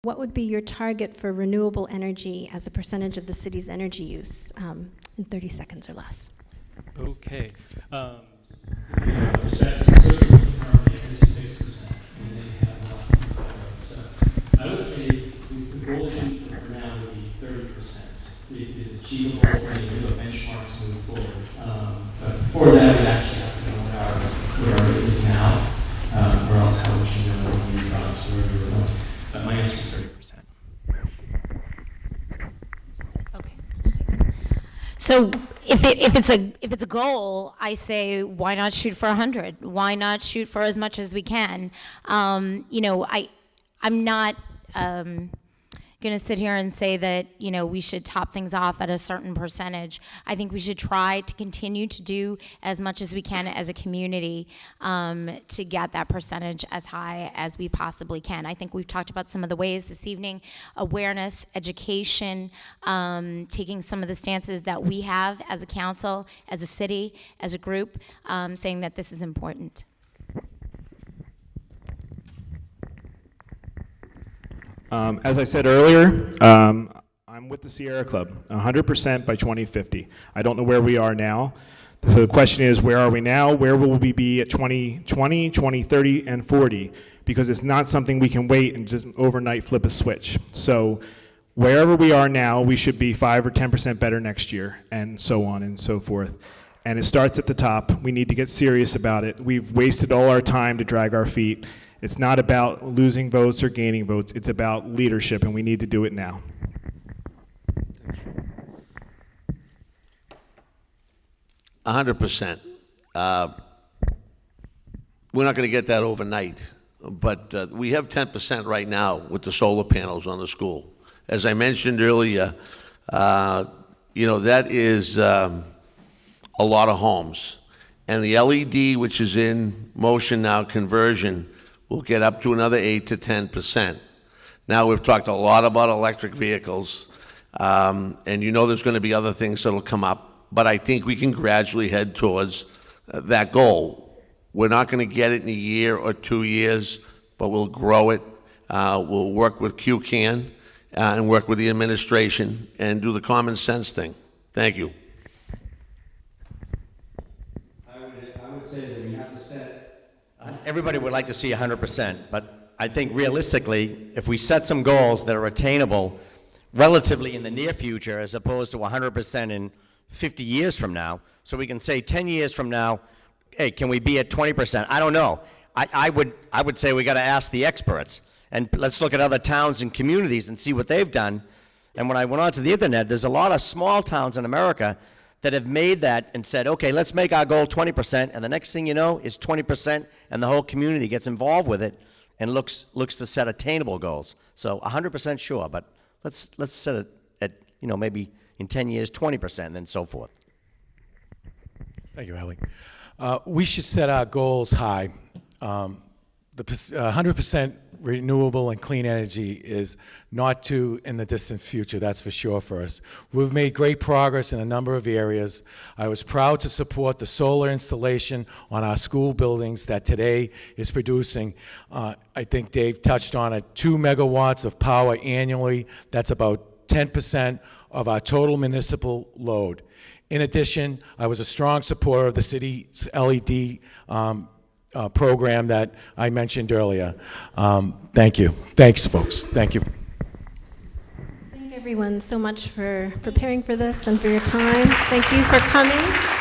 What would be your target for renewable energy as a percentage of the city's energy use in 30 seconds or less? Okay. Percent certainly currently at 6%, and they have lots of those. So I would say the goal issue for now would be 30%. It is achievable when you do a benchmark to move forward. But for that, we actually have to know where it is now, or else how we should know when we got to where we were going. But my answer is 30%. Okay. So if it's a goal, I say why not shoot for 100? Why not shoot for as much as we can? You know, I'm not going to sit here and say that, you know, we should top things off at a certain percentage. I think we should try to continue to do as much as we can as a community to get that percentage as high as we possibly can. I think we've talked about some of the ways this evening: awareness, education, taking some of the stances that we have as a council, as a city, as a group, saying that this is important. As I said earlier, I'm with the Sierra Club, 100% by 2050. I don't know where we are now. So the question is, where are we now? Where will we be at 2020, 2030, and 40? Because it's not something we can wait and just overnight flip a switch. So wherever we are now, we should be 5 or 10% better next year, and so on and so forth. And it starts at the top. We need to get serious about it. We've wasted all our time to drag our feet. It's not about losing votes or gaining votes. It's about leadership, and we need to do it now. 100%. We're not going to get that overnight, but we have 10% right now with the solar panels on the school. As I mentioned earlier, you know, that is a lot of homes. And the LED, which is in motion now, conversion, will get up to another 8 to 10%. Now, we've talked a lot about electric vehicles, and you know there's going to be other things that'll come up, but I think we can gradually head towards that goal. We're not going to get it in a year or 2 years, but we'll grow it. We'll work with CAND and work with the administration and do the common sense thing. Thank you. I would say that we have to set. Everybody would like to see 100%, but I think realistically, if we set some goals that are attainable relatively in the near future, as opposed to 100% in 50 years from now, so we can say 10 years from now, hey, can we be at 20%? I don't know. I would say we got to ask the experts, and let's look at other towns and communities and see what they've done. And when I went onto the internet, there's a lot of small towns in America that have made that and said, okay, let's make our goal 20%, and the next thing you know is 20%, and the whole community gets involved with it and looks to set attainable goals. So 100% sure, but let's set it at, you know, maybe in 10 years, 20%, and then so forth. Thank you, Ellie. We should set our goals high. The 100% renewable and clean energy is not too in the distant future, that's for sure for us. We've made great progress in a number of areas. I was proud to support the solar installation on our school buildings that today is producing, I think Dave touched on it, 2 megawatts of power annually. That's about 10% of our total municipal load. In addition, I was a strong supporter of the city's LED program that I mentioned earlier. Thank you. Thanks, folks. Thank you. Thank everyone so much for preparing for this and for your time. Thank you for coming.